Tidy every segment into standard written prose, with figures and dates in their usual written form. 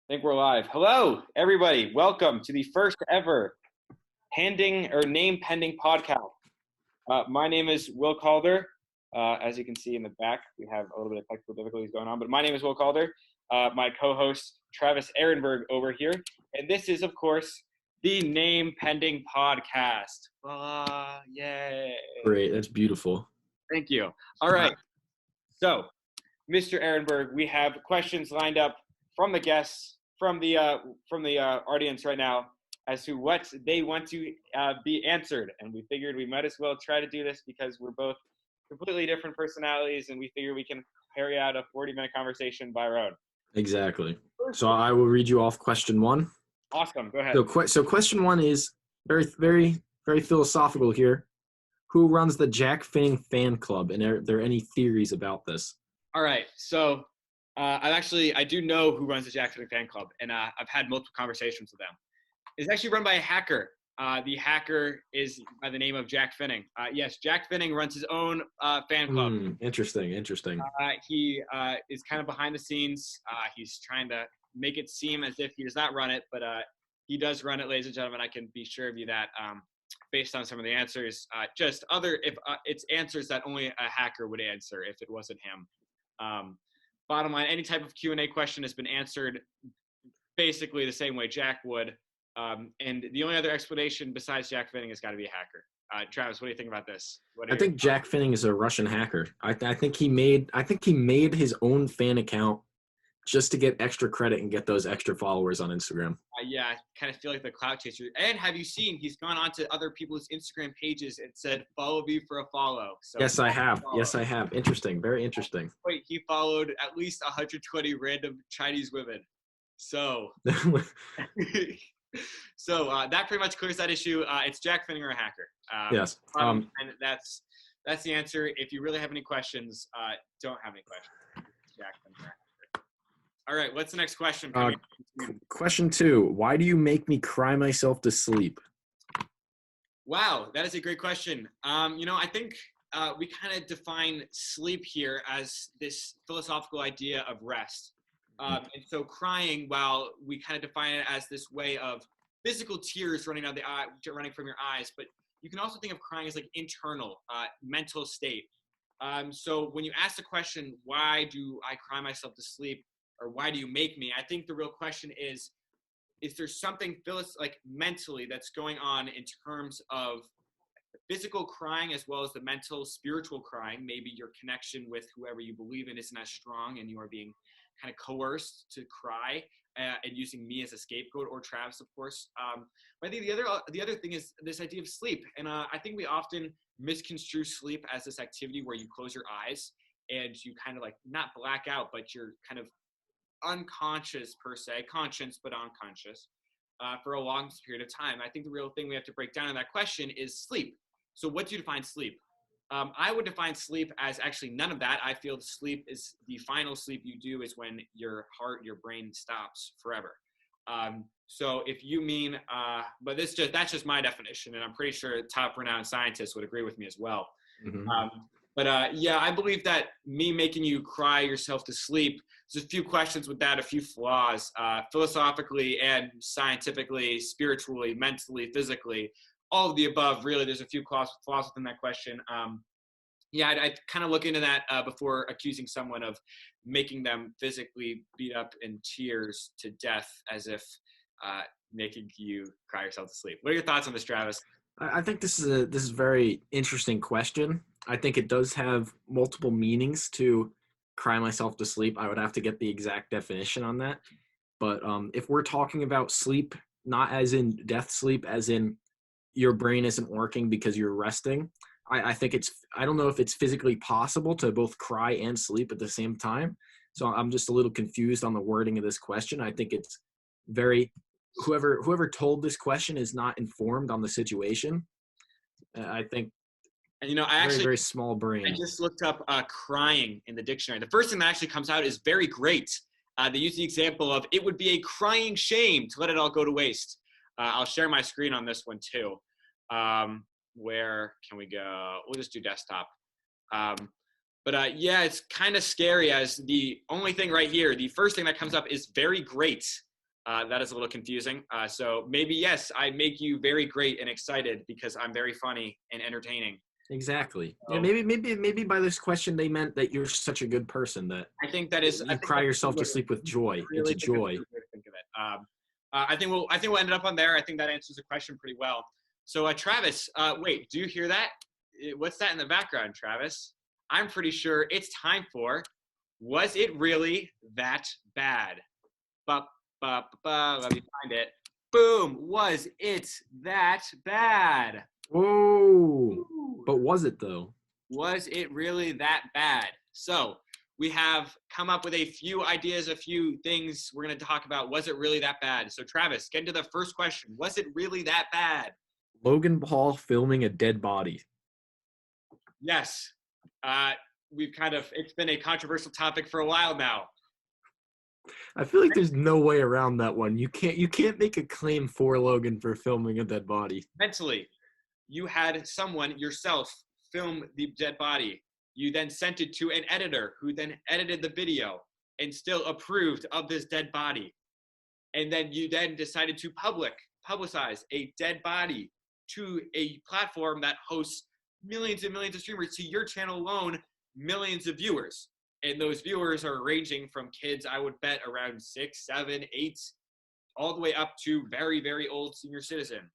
I think we're live. Hello, everybody. Welcome to the first ever name pending podcast. My name is Will Calder. As you can see in the back, we have a little bit of technical difficulties going on, but my name is Will Calder. My co-host Travis Ehrenberg over here, and this is, of course, the Name Pending Podcast. Yay! Great, that's beautiful. Thank you. All right. So, Mr. Ehrenberg, we have questions lined up from the guests, from the audience right now, as to what they want to be answered. And we figured we might as well try to do this because we're both completely different personalities, and we figure we can carry out a 40-minute conversation by our own. Exactly. So I will read you off question one. Awesome. Go ahead. So question one is very, very, very philosophical here. Who runs the Jack Finning fan club, and are there any theories about this? All right. So I do know who runs the Jack Finning fan club, and I've had multiple conversations with them. It's actually run by a hacker. The hacker is by the name of Jack Finning. Yes, Jack Finning runs his own fan club. Interesting. He is kind of behind the scenes. He's trying to make it seem as if he does not run it, but he does run it, ladies and gentlemen. I can be sure of you that based on some of the answers, it's answers that only a hacker would answer if it wasn't him. Bottom line, any type of Q&A question has been answered basically the same way Jack would. And the only other explanation besides Jack Finning has got to be a hacker. Travis, what do you think about this? I think Jack Finning is a Russian hacker. I think he made his own fan account just to get extra credit and get those extra followers on Instagram. Yeah, I kind of feel like the clout chaser. And have you seen he's gone on to other people's Instagram pages and said, follow me for a follow. So yes, I have. Interesting. Very interesting. Wait, he followed at least 120 random Chinese women. So, that pretty much clears that issue. It's Jack Finning or a hacker. Yes. And that's the answer. If you really have any questions, don't have any questions. Jack Finning or a hacker. All right, what's the next question? Question two, why do you make me cry myself to sleep? Wow, that is a great question. I think we kind of define sleep here as this philosophical idea of rest. And so crying, while we kind of define it as this way of physical tears running from your eyes, but you can also think of crying as like internal, mental state. So when you ask the question, why do I cry myself to sleep? Or why do you make me? I think the real question is there something mentally that's going on in terms of physical crying as well as the mental, spiritual crying? Maybe your connection with whoever you believe in isn't as strong and you are being kind of coerced to cry and using me as a scapegoat, or Travis, of course. But I think the other thing is this idea of sleep. And I think we often misconstrue sleep as this activity where you close your eyes and you kind of like not black out, but you're kind of unconscious per se, conscious but unconscious for a long period of time. I think the real thing we have to break down in that question is sleep. So what do you define sleep? I would define sleep as actually none of that. I feel sleep is the final sleep you do is when your heart, your brain stops forever. So if you mean, but that's just my definition, and I'm pretty sure top renowned scientists would agree with me as well. Mm-hmm. I believe that me making you cry yourself to sleep, there's a few questions with that, a few flaws, philosophically and scientifically, spiritually, mentally, physically, all of the above. Really, there's a few flaws within that question. I'd kind of look into that before accusing someone of making them physically beat up in tears to death as if making you cry yourself to sleep. What are your thoughts on this, Travis? I think this is a very interesting question. I think it does have multiple meanings to cry myself to sleep. I would have to get the exact definition on that. But if we're talking about sleep, not as in death sleep, as in your brain isn't working because you're resting, I think I don't know if it's physically possible to both cry and sleep at the same time. So I'm just a little confused on the wording of this question. I think it's whoever told this question is not informed on the situation. I think, and very, very small brain. I just looked up crying in the dictionary. The first thing that actually comes out is very great. They use the example of it would be a crying shame to let it all go to waste. I'll share my screen on this one too. Where can we go? We'll just do desktop. It's kind of scary as the only thing right here, the first thing that comes up is very great. That is a little confusing. So maybe, yes, I make you very great and excited because I'm very funny and entertaining. Exactly. So Yeah, maybe by this question they meant that you're such a good person that I think that is. I you think cry that's yourself to sleep with joy. It's really a think that's a joy. good way to think of it. I think we'll end it up on there. I think that answers the question pretty well. So Travis, wait, do you hear that? What's that in the background, Travis? I'm pretty sure it's time for Was It Really That Bad? Ba, ba, ba, ba, let me find it. Boom! Was it that bad? Whoa! But was it though? Was it really that bad? So we have come up with a few ideas, a few things we're going to talk about. Was it really that bad? So Travis, get into the first question. Was it really that bad? Logan Paul filming a dead body. Yes. It's been a controversial topic for a while now. I feel like there's no way around that one. You can't make a claim for Logan for filming a dead body. Mentally, you had someone yourself film the dead body. You then sent it to an editor who then edited the video and still approved of this dead body. And then you then decided to publicize a dead body to a platform that hosts millions and millions of streamers. To your channel alone, millions of viewers. And those viewers are ranging from kids, I would bet, around 6, 7, 8, all the way up to very, very old senior citizen.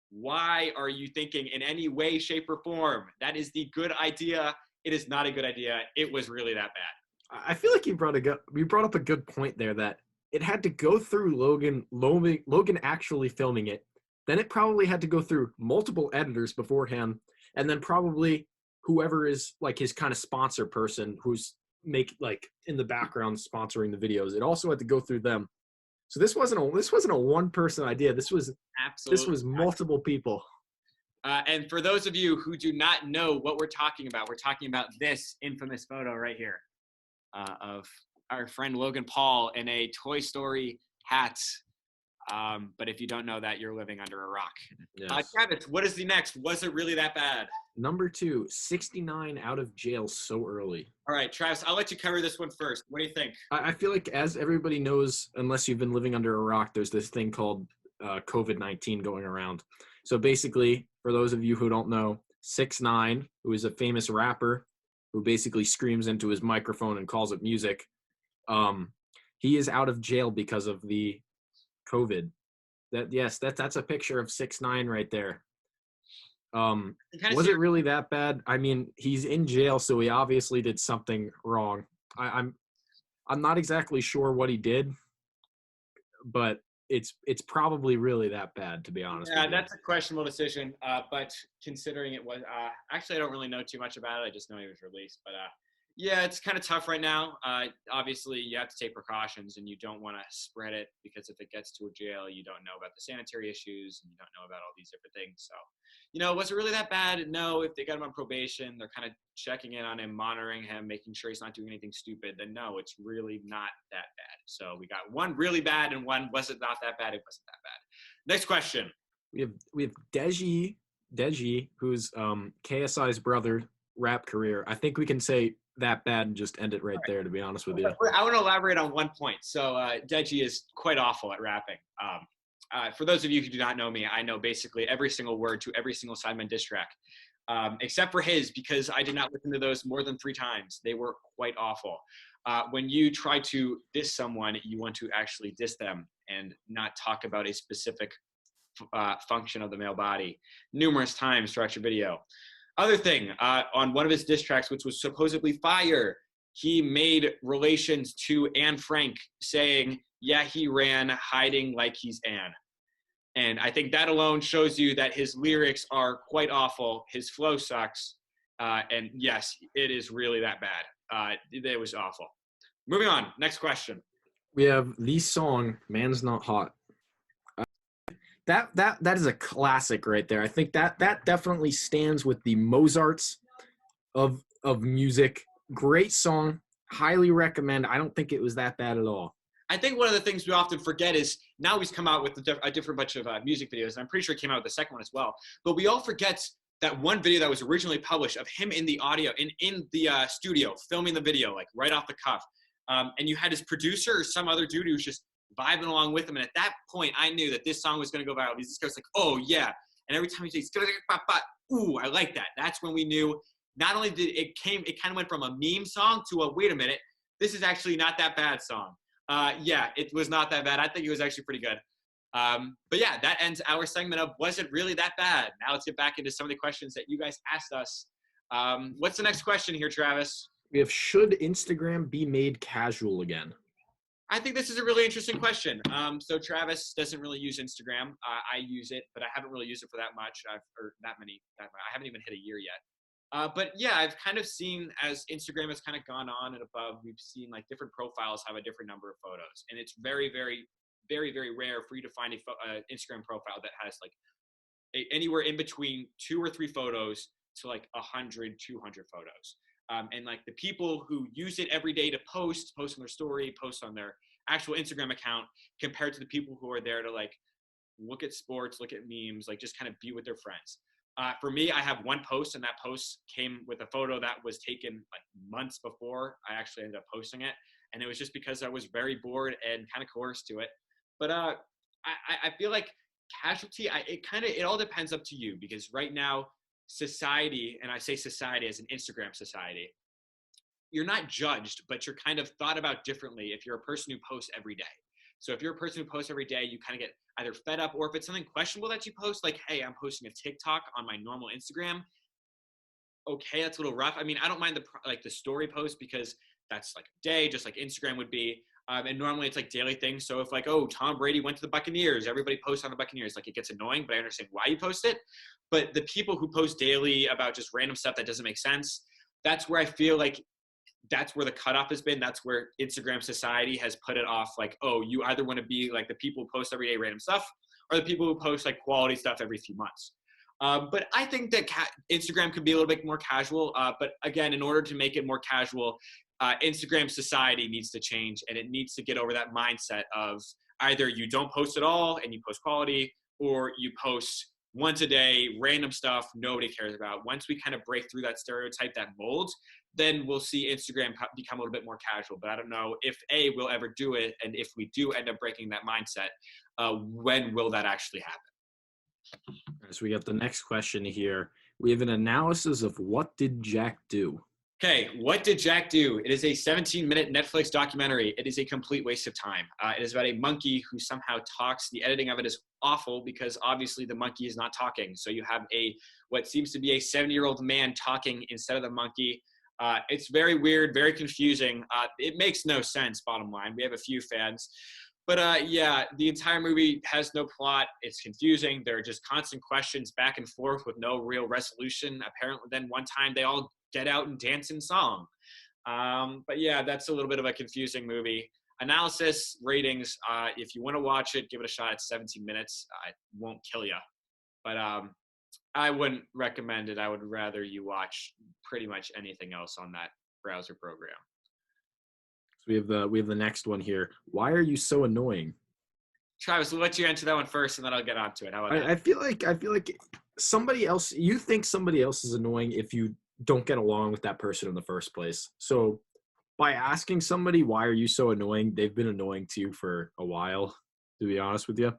Why are you thinking in any way, shape, or form that is the good idea? It is not a good idea. It was really that bad. I feel like you brought up a good point there that it had to go through Logan actually filming it. Then it probably had to go through multiple editors beforehand, and then probably whoever is like his kind of sponsor person who's in the background sponsoring the videos. It also had to go through them. So this wasn't a one person idea. This was multiple people. And for those of you who do not know what we're talking about this infamous photo right here of our friend Logan Paul in a Toy Story hat. But if you don't know that, you're living under a rock. Yes. Travis, what is the next? Was it really that bad? Number 2, 69 out of jail so early. All right, Travis, I'll let you cover this one first. What do you think? I feel like, as everybody knows, unless you've been living under a rock, there's this thing called COVID-19 going around. So basically, for those of you who don't know, 6ix9ine, who is a famous rapper who basically screams into his microphone and calls it music, he is out of jail because of the COVID. That's a picture of 6ix9ine right there. Was it really that bad? I mean, he's in jail, so he obviously did something wrong. I'm not exactly sure what he did, but it's probably really that bad, to be honest. Yeah, that's a questionable decision. But considering it was, actually, I don't really know too much about it. I just know he was released. But yeah, it's kind of tough right now. Obviously, you have to take precautions, and you don't want to spread it because if it gets to a jail, you don't know about the sanitary issues, and you don't know about all these different things. So, was it really that bad? No. If they got him on probation, they're kind of checking in on him, monitoring him, making sure he's not doing anything stupid, then no, it's really not that bad. So we got one really bad and one was it not that bad? It wasn't that bad. Next question. We have Deji, who's KSI's brother, rap career. I think we can say that bad and just end it right there, to be honest with you. I want to elaborate on one point. So Deji is quite awful at rapping. For those of you who do not know me, I know basically every single word to every single Sidemen diss track, except for his, because I did not listen to those more than 3 times. They were quite awful. When you try to diss someone, you want to actually diss them and not talk about a specific function of the male body numerous times throughout your video. Other thing, on one of his diss tracks, which was supposedly fire, he made relations to Anne Frank, saying, yeah, he ran hiding like he's Anne. And I think that alone shows you that his lyrics are quite awful. His flow sucks. And yes, it is really that bad. It was awful. Moving on. Next question. We have the song, Man's Not Hot. That is a classic right there. I think that definitely stands with the Mozarts of music. Great song. Highly recommend. I don't think it was that bad at all. I think one of the things we often forget is now he's come out with a different bunch of music videos, and I'm pretty sure he came out with the second one as well. But we all forget that one video that was originally published of him in the audio, in the studio, filming the video, like right off the cuff. And you had his producer or some other dude who was just vibing along with him. And at that point, I knew that this song was going to go viral. This guy's like, oh, yeah. And every time he says, ooh, I like that. That's when we knew not only did it kind of went from a meme song to a, wait a minute, this is actually not that bad song. Yeah, it was not that bad. I think it was actually pretty good. But yeah, that ends our segment of Was It Really That Bad? Now let's get back into some of the questions that you guys asked us. What's the next question here, Travis? We have, should Instagram be made casual again? I think this is a really interesting question. So Travis doesn't really use Instagram. I use it, but I haven't really used it for that much. I haven't even hit a year yet. But yeah, I've kind of seen as Instagram has kind of gone on and above, we've seen like different profiles have a different number of photos. And it's very, very, very, very rare for you to find a Instagram profile that has like anywhere in between 2 or 3 photos to like 100, 200 photos. And like the people who use it every day to post on their story, post on their actual Instagram account, compared to the people who are there to like look at sports, look at memes, like just kind of be with their friends. For me, I have one post, and that post came with a photo that was taken like months before I actually ended up posting it. And it was just because I was very bored and kind of coerced to it. But I feel like casualty, it all depends up to you, because right now, society, and I say society as an Instagram society, you're not judged, but you're kind of thought about differently if you're a person who posts every day. So if you're a person who posts every day, you kind of get either fed up, or if it's something questionable that you post, like, hey, I'm posting a TikTok on my normal Instagram. Okay, that's a little rough. I mean, I don't mind the story post, because that's like a day, just like Instagram would be. And normally it's like daily things. So if like, oh, Tom Brady went to the Buccaneers, everybody posts on the Buccaneers. Like, it gets annoying, but I understand why you post it. But the people who post daily about just random stuff that doesn't make sense, that's where I feel like that's where the cutoff has been. That's where Instagram society has put it off. Like, oh, you either want to be like the people who post every day random stuff, or the people who post like quality stuff every few months. But I think that Instagram could be a little bit more casual. But again, in order to make it more casual, Instagram society needs to change, and it needs to get over that mindset of either you don't post at all and you post quality, or you post once a day, random stuff nobody cares about. Once we kind of break through that stereotype, that mold, then we'll see Instagram become a little bit more casual. But I don't know if we'll ever do it. And if we do end up breaking that mindset, when will that actually happen? So we got the next question here. We have an analysis of what did Jack do? Okay, what did Jack do? It is a 17-minute Netflix documentary. It is a complete waste of time. It is about a monkey who somehow talks. The editing of it is awful, because obviously the monkey is not talking. So you have what seems to be a 70-year-old man talking instead of the monkey. It's very weird, very confusing. It makes no sense, bottom line. We have a few fans. But yeah, the entire movie has no plot. It's confusing. There are just constant questions back and forth with no real resolution. Apparently, then one time they all get out and dance in song. But yeah, that's a little bit of a confusing movie. Analysis, ratings, if you want to watch it, give it a shot. It's 17 minutes. It won't kill you. But I wouldn't recommend it. I would rather you watch pretty much anything else on that browser program. So we have the next one here. Why are you so annoying? Travis, we'll let you answer that one first, and then I'll get on to it. How about that? I feel like somebody else. You think somebody else is annoying if you don't get along with that person in the first place. So by asking somebody, why are you so annoying? They've been annoying to you for a while, to be honest with you.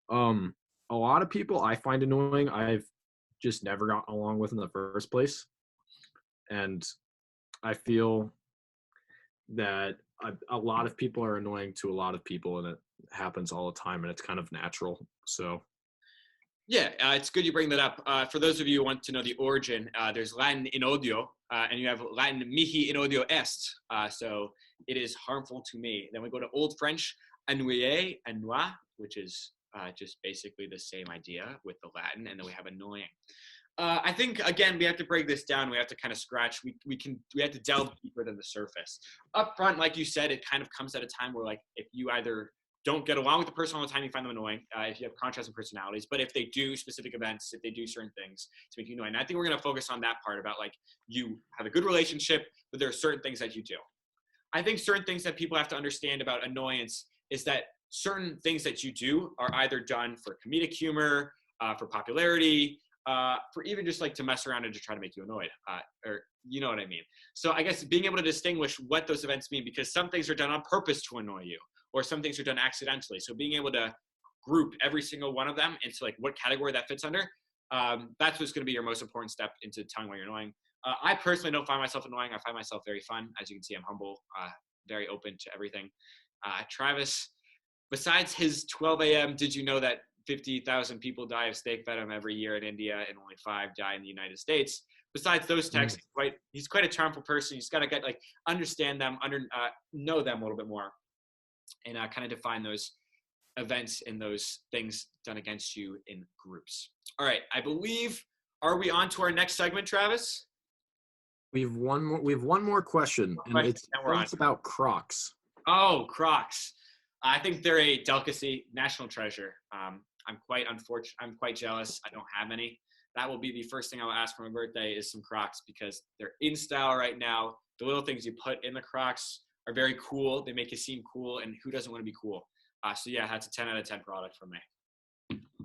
A lot of people I find annoying, I've just never gotten along with in the first place. And I feel that a lot of people are annoying to a lot of people, and it happens all the time, and it's kind of natural. So yeah, it's good you bring that up. For those of you who want to know the origin, there's Latin in odio, and you have Latin mihi in odio est. So it is harmful to me. Then we go to Old French, ennuyer, ennui, which is just basically the same idea with the Latin. And then we have annoying. I think, again, we have to break this down. We have to kind of scratch. We have to delve deeper than the surface. Up front, like you said, it kind of comes at a time where, like, if you either don't get along with the person all the time, you find them annoying, if you have contrasting personalities. But if they do specific events, if they do certain things to make you annoying. And I think we're going to focus on that part about, like, you have a good relationship, but there are certain things that you do. I think certain things that people have to understand about annoyance is that certain things that you do are either done for comedic humor, for popularity, for even just like to mess around and to try to make you annoyed, or you know what I mean. So I guess being able to distinguish what those events mean, because some things are done on purpose to annoy you, or some things are done accidentally. So being able to group every single one of them into like what category that fits under, that's what's going to be your most important step into telling why you're annoying. I personally don't find myself annoying. I find myself very fun. As you can see, I'm humble, very open to everything. Travis, besides his 12 a.m., did you know that 50,000 people die of snake venom every year in India and only 5 die in the United States? Besides those texts, he's quite a charmful person. He's got to understand them, know them a little bit more, and kind of define those events and those things done against you in groups. All right, I believe, are we on to our next segment, Travis? We have one more question, and it's about Crocs. Oh, Crocs. I think they're a delicacy, national treasure. I'm quite jealous. I don't have any. That will be the first thing I'll ask for my birthday is some Crocs because they're in style right now. The little things you put in the Crocs are very cool. They make you seem cool, and who doesn't want to be cool? So yeah, that's a 10 out of 10 product for me.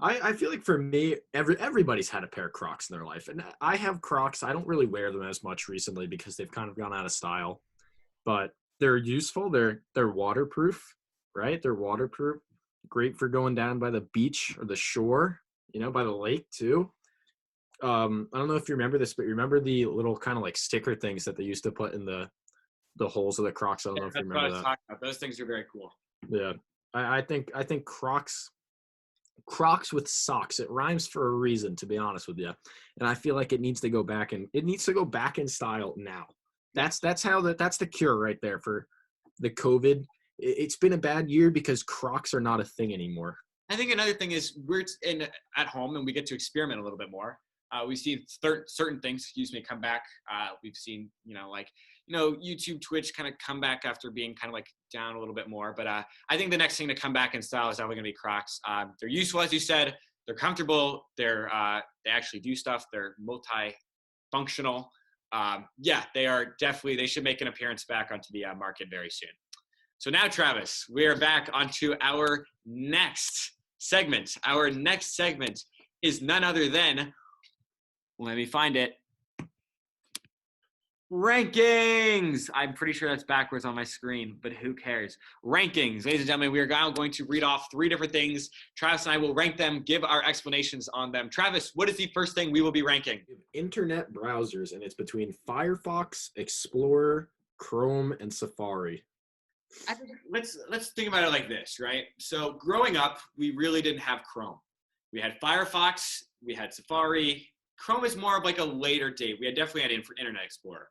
I feel like for me, everybody's had a pair of Crocs in their life, and I have Crocs. I don't really wear them as much recently because they've kind of gone out of style, but they're useful. They're waterproof, right? They're waterproof. Great for going down by the beach or the shore, by the lake too. I don't know if you remember this, but you remember the little kind of like sticker things that they used to put in the holes of the Crocs. I don't know if you remember that. Those things are very cool. Yeah, I think Crocs with socks. It rhymes for a reason, to be honest with you. And I feel like it needs to go back in style now. That's the cure right there for the COVID. It's been a bad year because Crocs are not a thing anymore. I think another thing is we're at home and we get to experiment a little bit more. We see certain things, come back. We've seen, YouTube, Twitch kind of come back after being kind of like down a little bit more. But I think the next thing to come back in style is definitely going to be Crocs. They're useful, as you said. They're comfortable. They actually do stuff. They're multi-functional. They should make an appearance back onto the market very soon. So now, Travis, we are back onto our next segment. Our next segment is none other than, let me find it, rankings. I'm pretty sure that's backwards on my screen, but who cares? Rankings. Ladies and gentlemen, we are now going to read off 3 different things. Travis and I will rank them, give our explanations on them. Travis, what is the first thing we will be ranking? Internet browsers, and it's between Firefox, Explorer, Chrome, and Safari. I think let's think about it like this, right? So growing up, we really didn't have Chrome. We had Firefox, we had Safari. Chrome is more of like a later date. We definitely had Internet Explorer.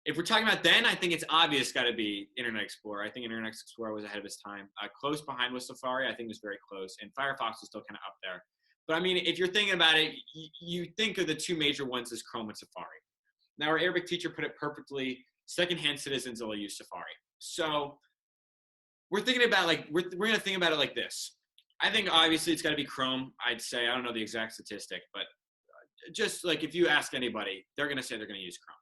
If we're talking about then, I think it's obvious got to be Internet Explorer. I think Internet Explorer was ahead of its time. Close behind was Safari. I think it was very close. And Firefox was still kind of up there. But I mean, if you're thinking about it, you think of the 2 major ones as Chrome and Safari. Now, our Arabic teacher put it perfectly. Secondhand citizens will use Safari. So we're thinking about we're going to think about it like this. I think obviously it's got to be Chrome. I'd say, I don't know the exact statistic, but just like if you ask anybody, they're going to say they're going to use Chrome.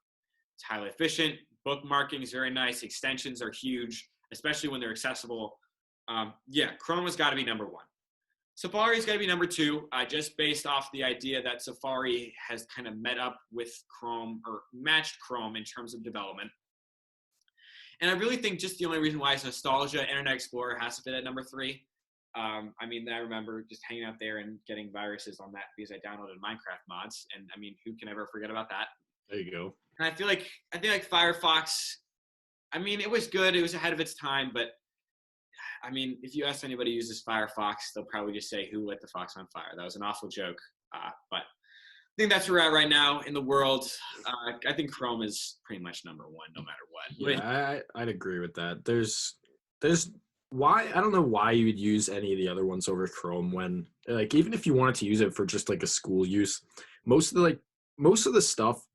It's highly efficient. Bookmarking is very nice. Extensions are huge, especially when they're accessible. Chrome has got to be number 1. Safari's got to be number 2, just based off the idea that Safari has kind of met up with Chrome or matched Chrome in terms of development. And I really think just the only reason why is nostalgia. Internet Explorer has to fit at number 3. I remember just hanging out there and getting viruses on that because I downloaded Minecraft mods. And I mean, who can ever forget about that? There you go. And I feel like Firefox, I mean, it was good. It was ahead of its time. But I mean, if you ask anybody who uses Firefox, they'll probably just say, who lit the fox on fire? That was an awful joke. But I think that's where we're at right now in the world. I think Chrome is pretty much number 1, no matter what. Yeah, I'd agree with that. There's why, I don't know why you would use any of the other ones over Chrome when, like, even if you wanted to use it for just like a school use, most of the stuff,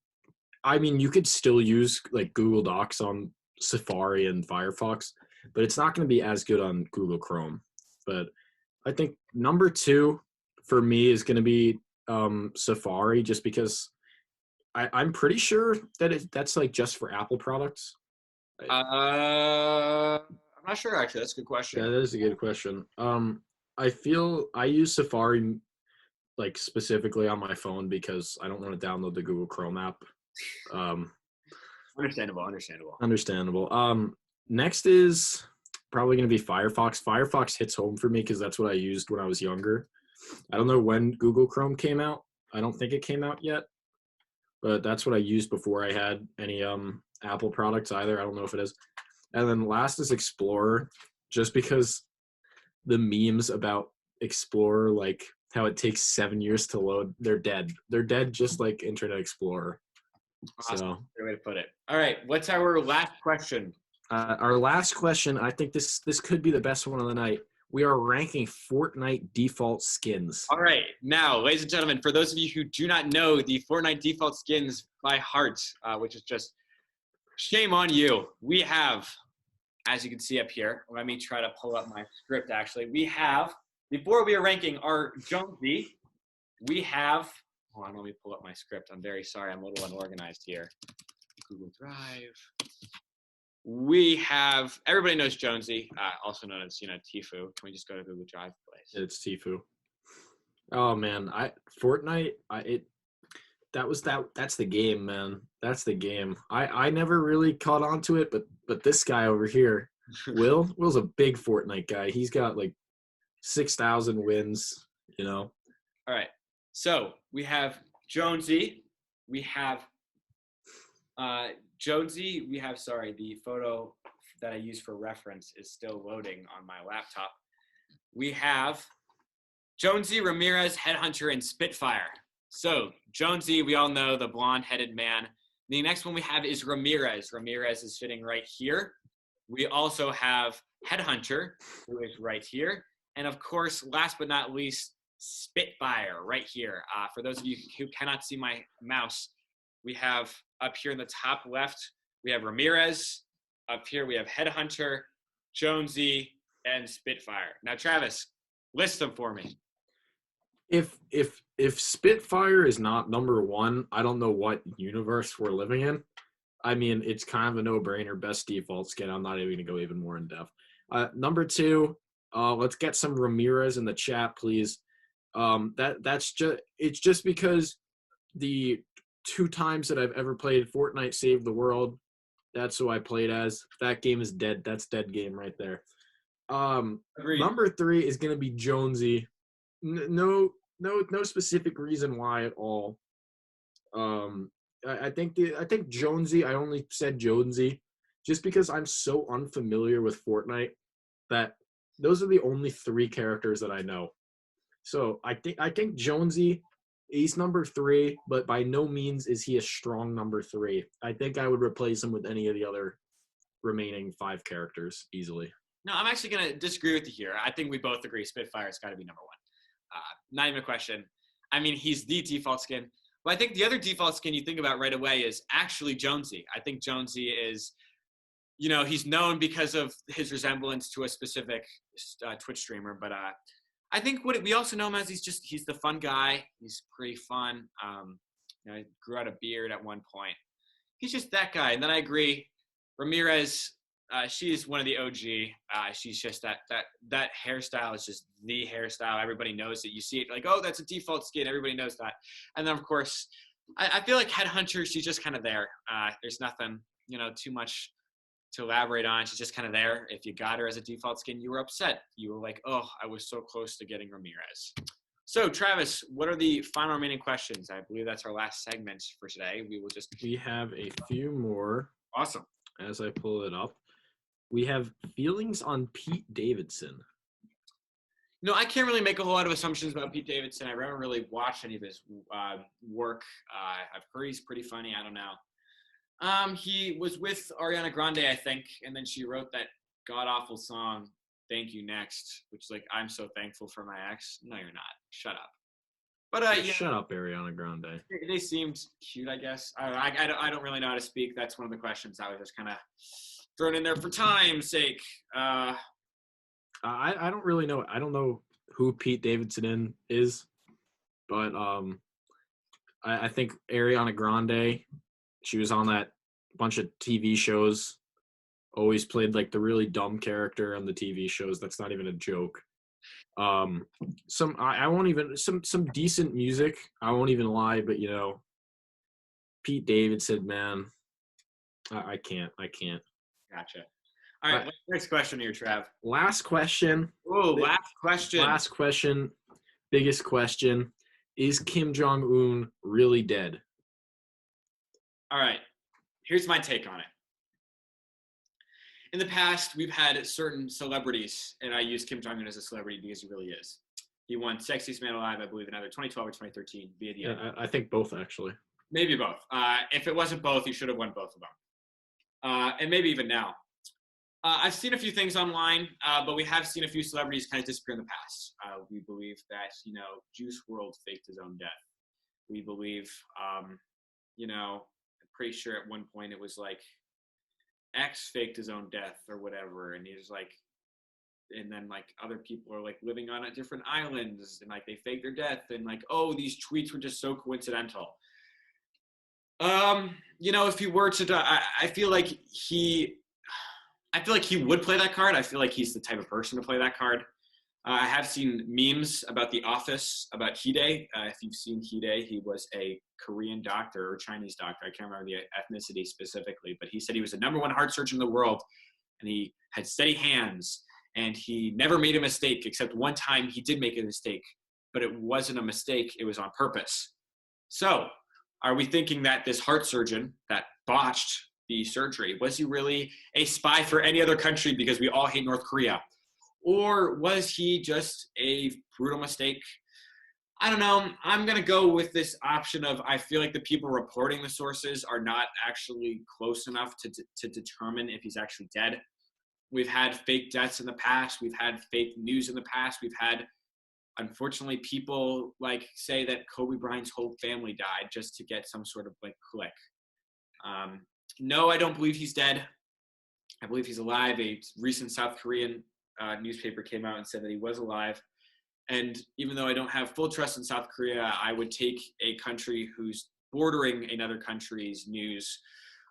I mean, you could still use like Google Docs on Safari and Firefox, but it's not going to be as good on Google Chrome. But I think number 2 for me is going to be Safari, just because I'm pretty sure that that's like just for Apple products. I'm not sure, actually. That's a good question. Yeah, that is a good question. I feel I use Safari like specifically on my phone because I don't want to download the Google Chrome app. Understandable. Next is probably going to be Firefox. Firefox hits home for me because that's what I used when I was younger. I don't know when Google Chrome came out. I don't think it came out yet, but that's what I used before I had any Apple products either. I don't know if it is. And then last is Explorer, just because the memes about Explorer, like how it takes 7 years to load, they're dead. They're dead just like Internet Explorer. Awesome. So Great way to put it. All right, what's our last question? our last question, I think this could be the best one of the night. We are ranking Fortnite default skins. All right, now, ladies and gentlemen, for those of you who do not know the Fortnite default skins by heart, which is just shame on you, we have, as you can see up here, let me try to pull up my script actually. We have, before we are ranking our Jonesy, we have, hold on, let me pull up my script. I'm very sorry, I'm a little unorganized here. Google Drive. We have, everybody knows Jonesy, also known as, Tfue. Can we just go to Google Drive, please? It's Tfue. Oh man, Fortnite, that's the game, man. That's the game. I never really caught on to it, but this guy over here, Will's a big Fortnite guy. He's got like 6,000 wins, All right. So we have Jonesy. We have Jonesy. We have, sorry, the photo that I use for reference is still loading on my laptop. We have Jonesy, Ramirez, Headhunter, and Spitfire. So Jonesy, we all know, the blonde-headed man. The next one we have is Ramirez. Ramirez is sitting right here. We also have Headhunter, who is right here. And of course, last but not least, Spitfire right here. For those of you who cannot see my mouse, we have up here in the top left, we have Ramirez. Up here we have Headhunter, Jonesy, and Spitfire. Now, Travis, list them for me. If Spitfire is not number one, I don't know what universe we're living in. I mean, it's kind of a no-brainer. Best default skin. I'm not even gonna go even more in depth. Number two, let's get some Ramirez in the chat, please. It's just because the 2 times that I've ever played Fortnite Save the World, that's who I played as. That game is dead. That's dead game right there. Agreed. Number 3 is gonna be Jonesy. No specific reason why at all. I think Jonesy. I only said Jonesy just because I'm so unfamiliar with Fortnite that those are the only 3 characters that I know. So I think Jonesy, he's number 3, but by no means is he a strong number 3. I think I would replace him with any of the other remaining 5 characters easily. No, I'm actually going to disagree with you here. I think we both agree Spitfire's got to be number 1. Not even a question. I mean, he's the default skin. But I think the other default skin you think about right away is actually Jonesy. I think Jonesy is, he's known because of his resemblance to a specific Twitch streamer. But I think what we also know him as, he's the fun guy. He's pretty fun. He grew out a beard at one point. He's just that guy. And then I agree, Ramirez, she's one of the OG. She's just that hairstyle is just the hairstyle. Everybody knows it. You see it like, oh, that's a default skin. Everybody knows that. And then, of course, I feel like Headhunter, she's just kind of there. There's nothing, too much to elaborate on. She's just kind of there. If you got her as a default skin, you were upset. You were like, oh, I was so close to getting Ramirez. So, Travis, what are the final remaining questions? I believe that's our last segment for today. We have a few more. Awesome. As I pull it up. We have feelings on Pete Davidson. I can't really make a whole lot of assumptions about Pete Davidson. I haven't really watched any of his work. I've heard he's pretty funny. I don't know. He was with Ariana Grande, I think, and then she wrote that god-awful song, Thank You Next, which is like, I'm so thankful for my ex. No, you're not. Shut up. But shut up, Ariana Grande. They seemed cute, I guess. I don't really know how to speak. That's one of the questions I was just kind of thrown in there for time's sake. I don't really know. I don't know who Pete Davidson is, but I think Ariana Grande, she was on that bunch of TV shows, always played like the really dumb character on the TV shows. That's not even a joke. Some decent music. I won't even lie, but Pete Davidson, man, I can't. Gotcha. All right, what's the next question here, Trav? Last question. Oh, last question. Last question. Biggest question. Is Kim Jong-un really dead? All right, here's my take on it. In the past, we've had certain celebrities, and I use Kim Jong-un as a celebrity because he really is. He won Sexiest Man Alive, I believe, in either 2012 or 2013 via the Yeah, I think both, actually. Maybe both. If it wasn't both, he should have won both of them. And maybe even now. I've seen a few things online, but we have seen a few celebrities kind of disappear in the past. We believe that, Juice WRLD faked his own death. We believe, I'm pretty sure at one point it was like X faked his own death or whatever. And he's like, and then like other people are like living on different islands and like they fake their death. And like, oh, these tweets were just so coincidental. If he were to die, I feel like he would play that card. I feel like he's the type of person to play that card. I have seen memes about The Office, about Hide. If you've seen Hide, he was a Korean doctor or Chinese doctor. I can't remember the ethnicity specifically, but he said he was the #1 heart surgeon in the world, and he had steady hands, and he never made a mistake, except one time he did make a mistake, but it wasn't a mistake. It was on purpose. So are we thinking that this heart surgeon that botched the surgery, was he really a spy for any other country because we all hate North Korea? Or was he just a brutal mistake? I don't know. I'm going to go with this option of I feel like the people reporting the sources are not actually close enough to determine if he's actually dead. We've had fake deaths in the past. We've had fake news in the past. We've had, unfortunately, people like say that Kobe Bryant's whole family died just to get some sort of like click. No, I don't believe he's dead. I believe he's alive. A recent South Korean newspaper came out and said that he was alive. And even though I don't have full trust in South Korea, I would take a country who's bordering another country's news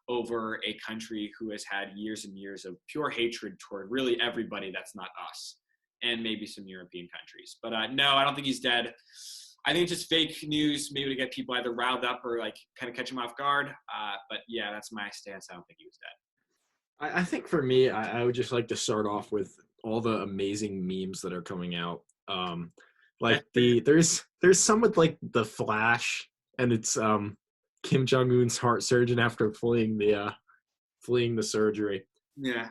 over a country who has had years and years of pure hatred toward really everybody that's not us, and maybe some European countries. But no, I don't think he's dead. I think it's just fake news, maybe to get people either riled up or like kind of catch them off guard. But yeah, that's my stance. I don't think he was dead. I think for me, I would just like to start off with all the amazing memes that are coming out. Like there's some with like the Flash, and it's Kim Jong-un's heart surgeon after fleeing the surgery. Yeah.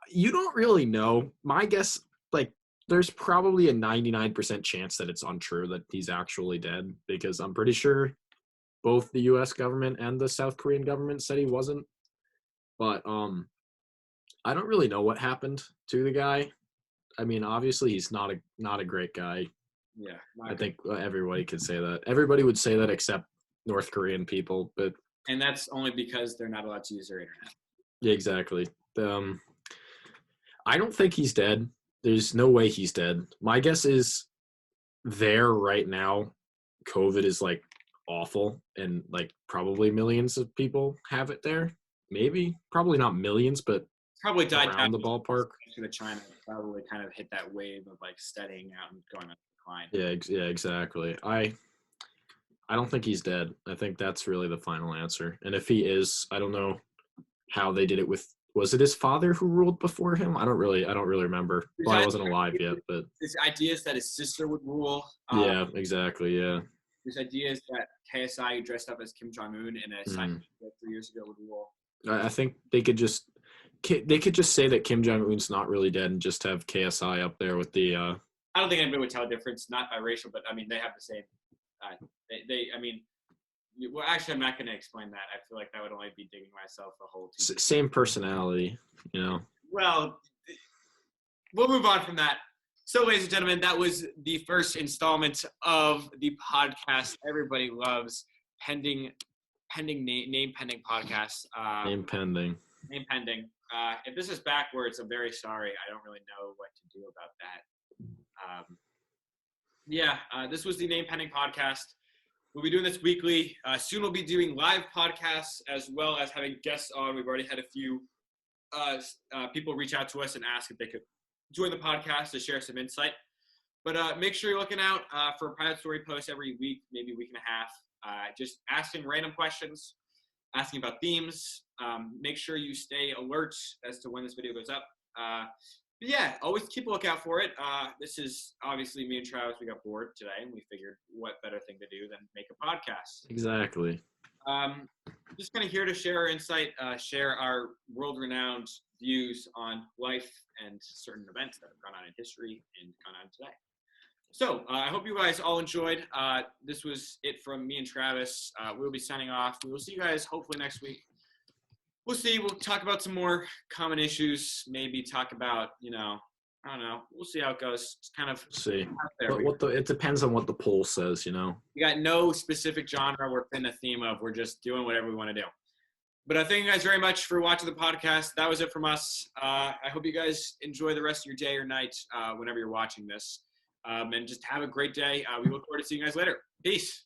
You don't really know. My guess, like, there's probably a 99% chance that it's untrue that he's actually dead, because I'm pretty sure both the U.S. government and the South Korean government said he wasn't. But I don't really know what happened to the guy. I mean, obviously he's not a great guy. Yeah. I think everybody could say that. Everybody would say that except North Korean people, but and that's only because they're not allowed to use their internet. Yeah, exactly. I don't think he's dead. There's no way he's dead. My guess is there right now, COVID is like awful, and like probably millions of people have it there. Maybe, probably not millions, but probably died around the ballpark. To China, probably kind of hit that wave of like steadying out and going on decline. Yeah, exactly. I don't think he's dead. I think that's really the final answer. And if he is, I don't know how they did it with. Was it his father who ruled before him? I don't really remember. Well, I wasn't alive yet, but his idea is that his sister would rule. Yeah, exactly. Yeah. His idea is that KSI dressed up as Kim Jong-un in a sci-fi 3 years ago would rule. I think they could just say that Kim Jong-un's not really dead and just have KSI up there with the. I don't think anybody would tell a difference. Not biracial, but I mean they have the same. Well, actually, I'm not going to explain that. I feel like that would only be digging myself a hole. Same personality, Well, we'll move on from that. So, ladies and gentlemen, that was the first installment of the podcast everybody loves, name pending podcast. Name pending. Name pending. If this is backwards, I'm very sorry. I don't really know what to do about that. This was the Name Pending podcast. We'll be doing this weekly. Soon we'll be doing live podcasts as well as having guests on. We've already had a few people reach out to us and ask if they could join the podcast to share some insight. But make sure you're looking out for private story posts every week, maybe a week and a half. Just asking random questions. asking about themes. Make sure you stay alert as to when this video goes up. But yeah, always keep a lookout for it. This is obviously me and Travis. We got bored today, and we figured what better thing to do than make a podcast. Exactly. Just kind of here to share our insight, share our world-renowned views on life and certain events that have gone on in history and gone on today. So I hope you guys all enjoyed. This was it from me and Travis. We'll be signing off. We will see you guys hopefully next week. We'll see. We'll talk about some more common issues. Maybe talk about, I don't know. We'll see how it goes. It's kind of See. there. But it depends on what the poll says, We got no specific genre we're in the theme of. We're just doing whatever we want to do. But thank you guys very much for watching the podcast. That was it from us. I hope you guys enjoy the rest of your day or night whenever you're watching this. And just have a great day. We look forward to seeing you guys later. Peace.